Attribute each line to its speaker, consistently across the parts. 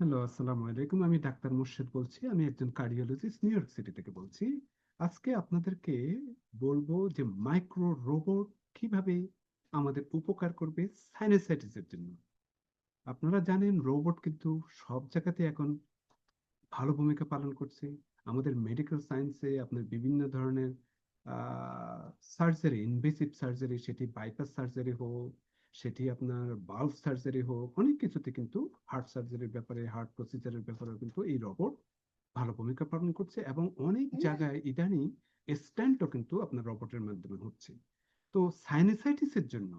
Speaker 1: Hello, আসসালামু আলাইকুম। আমি ডাক্তার মোর্শেদ বলছি। আমি একজন কার্ডিওলজিস্ট নিউ ইয়র্ক সিটি থেকে বলছি। আজকে আপনাদেরকে বলবো যে মাইক্রো রোবট কিভাবে আমাদের উপকার করবে সাইনোসাইটিসের জন্য। আপনারা জানেন রোবট কিন্তু সব জায়গাতে এখন ভালো ভূমিকা পালন করছে। আমাদের মেডিকেল সায়েন্সে আপনার বিভিন্ন ধরনের সার্জারি, ইনভেসিভ সার্জারি, সেটি বাইপাস সার্জারি হোক, সেটি আপনার বাল্ব সার্জারি হোক, অনেক কিছুতে কিন্তু হার্ট সার্জারির ব্যাপারে, হার্ট প্রসিজারের ব্যাপারে কিন্তু এই রোবট ভালো ভূমিকা পালন করছে এবং অনেক জায়গায় ইদানিং স্ট্যান্টও কিন্তু আপনার রোবটের মাধ্যমে হচ্ছে। তো সাইনোসাইটিসের জন্য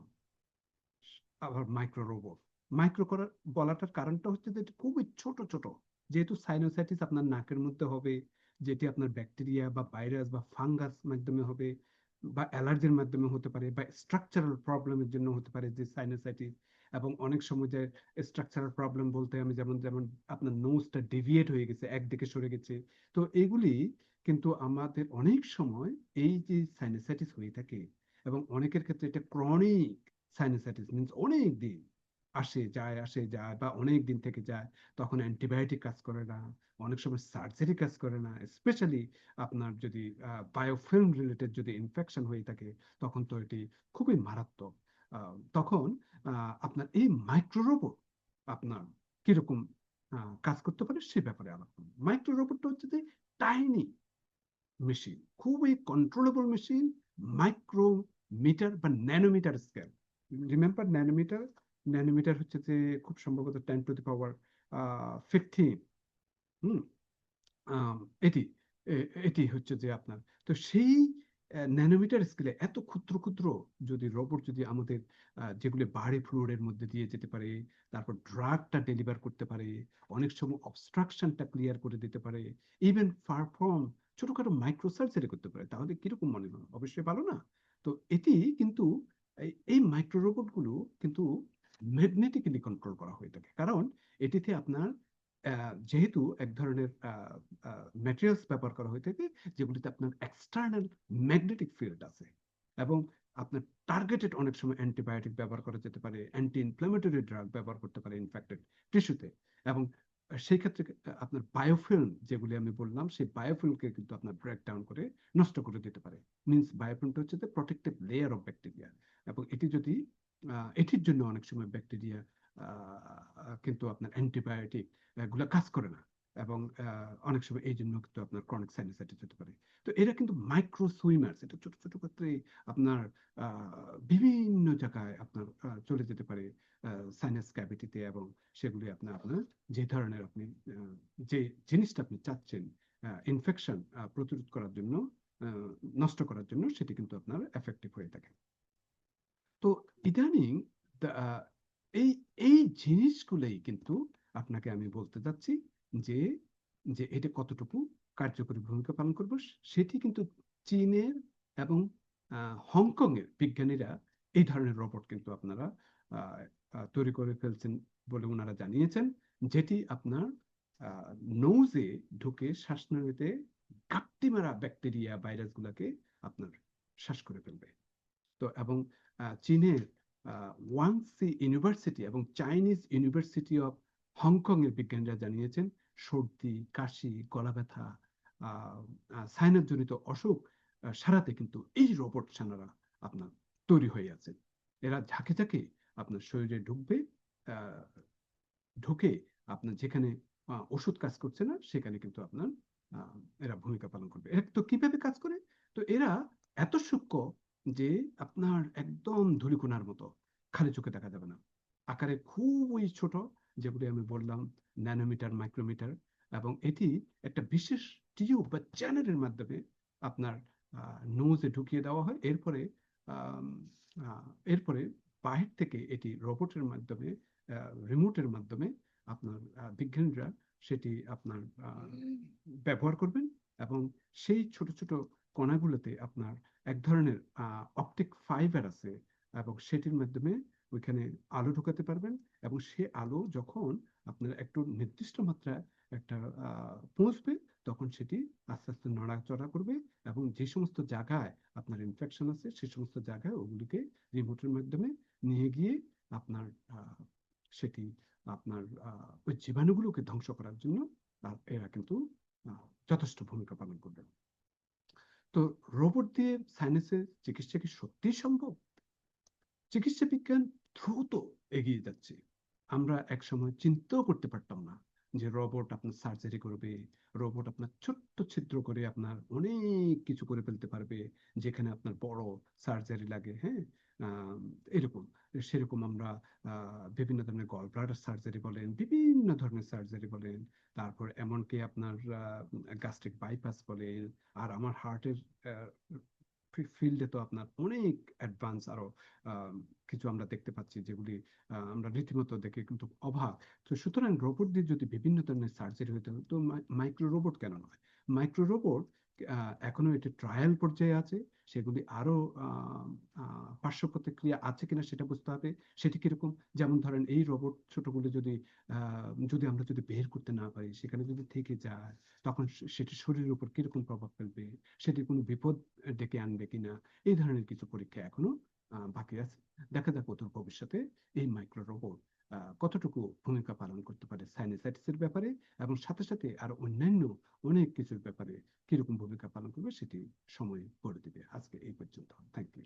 Speaker 1: আবার মাইক্রো রোবট, মাইক্রো করার বলাটার কারণটা হচ্ছে যে এটা খুবই ছোট ছোট। যেহেতু সাইনোসাইটিস আপনার নাকের মধ্যে হবে, যেটি আপনার ব্যাকটেরিয়া বা ভাইরাস বা ফাঙ্গাস মাধ্যমে হবে, বা অ্যালার্জির মাধ্যমে হতে পারে, বা স্ট্রাকচারাল প্রবলেমের জন্য হতে পারে যে সাইনোসাইটিস। এবং অনেক সময় যে স্ট্রাকচারাল প্রবলেম বলতে আমি যেমন যেমন আপনার নোজটা ডেভিয়েট হয়ে গেছে, একদিকে সরে গেছে। তো এগুলি কিন্তু আমাদের অনেক সময় এই যে সাইনোসাইটিস হয়ে থাকে, এবং অনেকের ক্ষেত্রে এটা ক্রনিক সাইনোসাইটিস মিন্স অনেক দিন আসে যায় বা অনেক দিন থেকে যায়। তখন অ্যান্টিবায়োটিক কাজ করে না, অনেক সময় সার্জারি কাজ করে না। স্পেশালি আপনার যদি বায়োফিল্ম রিলেটেড যদি ইনফেকশন হয়ে থাকে, তখন তো এটি খুবই মারাত্মক। তখন আপনার এই মাইক্রো রোবট আপনার কিরকম কাজ করতে পারে সে ব্যাপারে আলোচনা। মাইক্রো রোবটটা হচ্ছে যে টাইনি মেশিন, খুবই কন্ট্রোলেবল মেশিন, মাইক্রোমিটার বা nanometre scale. Remember nanometre, nanometre হচ্ছে যে খুব সম্ভবত 10 টু দি পাওয়ার 15। হুম আম, এটি এটি হচ্ছে যে আপনার, তো সেই ন্যানোমিটার স্কেলে এত ক্ষুদ্র ক্ষুদ্র যদি রোবট যদি আমাদের যেগুলো বাড়ি ফ্লুইডের মধ্যে দিয়ে যেতে পারে, তারপর ড্রাগটা ডেলিভার করতে পারে, অনেক সময় অবস্ট্রাকশনটা ক্লিয়ার করে দিতে পারে, ইভেন পারফর্ম ছোটখাটো মাইক্রো সার্জারি করতে পারে, তাহলে কিরকম মনে হয়? অবশ্যই ভালো না? তো এটি কিন্তু এই মাইক্রো রোবট গুলো কিন্তু ম্যাগনেটিক্যালি কন্ট্রোল করা হয়ে থাকে, কারণ এটিতে আপনার যেহেতু এক ধরনের ম্যাটেরিয়ালস ব্যবহার করা হয়ে থাকে যেগুলিতে আপনার এক্সটার্নাল ম্যাগনেটিক ফিল্ড আছে, এবং আপনার টার্গেটেড অনেক সময় অ্যান্টিবায়োটিক ব্যবহার করা যেতে পারে, অ্যান্টি ইনফ্লামেটরি ড্রাগ ব্যবহার করতে পারে ইনফেক্টেড টিস্যুতে। এবং সেই ক্ষেত্রে আপনার বায়োফিল্ম যেগুলি আমি বললাম, সেই বায়োফিল্মকে কিন্তু আপনার ব্রেক ডাউন করে নষ্ট করে দিতে পারে। মিনস বায়োফিল্মটা হচ্ছে যে প্রোটেক্টিভ লেয়ার অফ ব্যাকটেরিয়া, এবং এটি যদি এটির জন্য অনেক সময় ব্যাকটেরিয়া কিন্তু আপনার অ্যান্টিবায়োটিক এগুলো কাজ করে না, এবং অনেক সময় এই জন্য কিন্তু আপনার ক্রনিক সাইনাসাইটিস হতে পারে। তো এরা কিন্তু মাইক্রো সুইমার্স, এটা ছোট ছোট ক্ষেত্রে আপনার বিভিন্ন জায়গায় আপনার চলে যেতে পারে সাইনাস ক্যাভিটিতে, এবং সেগুলি আপনার আপনার যে ধরনের আপনি যে জিনিসটা আপনি চাচ্ছেন ইনফেকশন প্রতিরোধ করার জন্য, আহ, নষ্ট করার জন্য, সেটি কিন্তু আপনার এফেক্টিভ হয়ে থাকে। তো ইদানিং আহ, এই এই জিনিসগুলোই কিন্তু আপনাকে আমি বলতে চাচ্ছি যে যে এটা কতটুকু কার্যকরী ভূমিকা পালন করবে, সেটি কিন্তু চীনের এবং হংকং এর বিজ্ঞানীরা এই ধরনের রোবট কিন্তু আপনারা আহ, তৈরি করে ফেলছেন বলে ওনারা জানিয়েছেন, যেটি আপনার নৌজে ঢুকে শ্বাসনালীতে ঘাপটি মারা ব্যাকটেরিয়া ভাইরাস গুলাকে আপনার শ্বাস করে ফেলবে। তো এবং চীনের ওয়াংসি ইউনিভার্সিটি এবং চাইনিজ ইউনিভার্সিটি অফ হংকং এর বিজ্ঞানীরা জানিয়েছেন সর্দি, কাশি, গলা ব্যথা, সাইনাস জনিত অসুখ সারাতে কিন্তু এই রোবট ছানারা আপনার তৈরি হয়ে আছে। এরা ঝাঁকে ঝাঁকে আপনার শরীরে ঢুকবে, আহ, ঢুকে আপনার যেখানে ওষুধ কাজ করছে না সেখানে কিন্তু আপনার আহ, এরা ভূমিকা পালন করবে। এরা তো কিভাবে কাজ করে? তো এরা এত সূক্ষ্ম যে আপনার একদম ধূলিকণার মতো, খালি চোখে দেখা যাবে না, আকারে খুবই ছোট, যেগুলি আমি বললাম ন্যানোমিটার, মাইক্রোমিটার। এবং এটি একটা বিশেষ টিউব বা চ্যানেলের মাধ্যমে আপনার নোজে ঢুকিয়ে দেওয়া হয়। এরপরে আম, এরপরে বাহির থেকে এটি রোবটের মাধ্যমে, রিমোটের মাধ্যমে আপনার বিজ্ঞানীরা সেটি আপনার ব্যবহার করবেন, এবং সেই ছোট ছোট কণাগুলোতে আপনার এক ধরনের অপটিক ফাইবার আছে, এবং সেটির মাধ্যমে ওইখানে আলো ঢোকাতে পারবেন। এবং সে আলো যখন আপনার একটু নির্দিষ্ট মাত্রা একটা পৌঁছবে, তখন সেটি আস্তে আস্তে নড়াচড়া করবে, এবং যে সমস্ত জায়গায় আপনার ইনফেকশন আছে সে সমস্ত জায়গায় ওগুলিকে রিমোটের মাধ্যমে নিয়ে গিয়ে আপনার সেটি আপনার ওই জীবাণুগুলোকে ধ্বংস করার জন্য এরা কিন্তু যথেষ্ট ভূমিকা পালন করবে। তো রোবট দিয়ে সাইনাসের চিকিৎসা কি সত্যিই সম্ভব? চিকিৎসা বিজ্ঞান দ্রুত এগিয়ে যাচ্ছে। আমরা একসময় চিন্তাও করতে পারতাম না যে রোবট আপনার সার্জারি করবে, রোবট আপনার ছোট্ট ছিদ্র করে আপনার অনেক কিছু করে ফেলতে পারবে, যেখানে আপনার বড় সার্জারি লাগে, হ্যাঁ? আম এরকম। সেরকম আমরা বিভিন্ন ধরনের গল ব্লাডার সার্জারি বলেন, বিভিন্ন ধরনের সার্জারি বলেন, তারপর এমনকি আপনার গ্যাস্ট্রিক বাইপাস বলেন, আর আমার হার্টের আ ফিল্ডে তো আপনার অনেক অ্যাডভান্স আরো কিছু আমরা দেখতে পাচ্ছি, যেগুলি আমরা রীতিমতো দেখে কিন্তু অবাক। তো সুতরাং রোবট দিয়ে যদি বিভিন্ন ধরনের সার্জারি হতে হয়, তো মাইক্রো রোবট কেন নয়? মাইক্রো রোবট এখনো এটা ট্রায়াল পর্যায়ে আছে। সেগুলি আরো পার্শ্ব প্রতিক্রিয়া আছে কিনা সেটা বুঝতে হবে। সেটি কিরকম? যেমন ধরেন এই রোবট ছোটগুলো যদি আমরা বের করতে না পারি, সেখানে যদি থেকে যায়, তখন সেটি শরীরের উপর কিরকম প্রভাব ফেলবে? সেটি কোনো বিপদ ডেকে আনবে কিনা? এই ধরনের কিছু পরীক্ষা এখনো বাকি আছে। দেখা যাক অদূর ভবিষ্যতে এই মাইক্রো রোবট কতটুকু ভূমিকা পালন করতে পারে সাইনাসাইটিস এর ব্যাপারে, এবং সাথে সাথে আরো অন্যান্য অনেক কিছুর ব্যাপারে কিরকম ভূমিকা পালন করবে সেটি সময় বলে দিবে। আজকে এই পর্যন্ত। Thank you.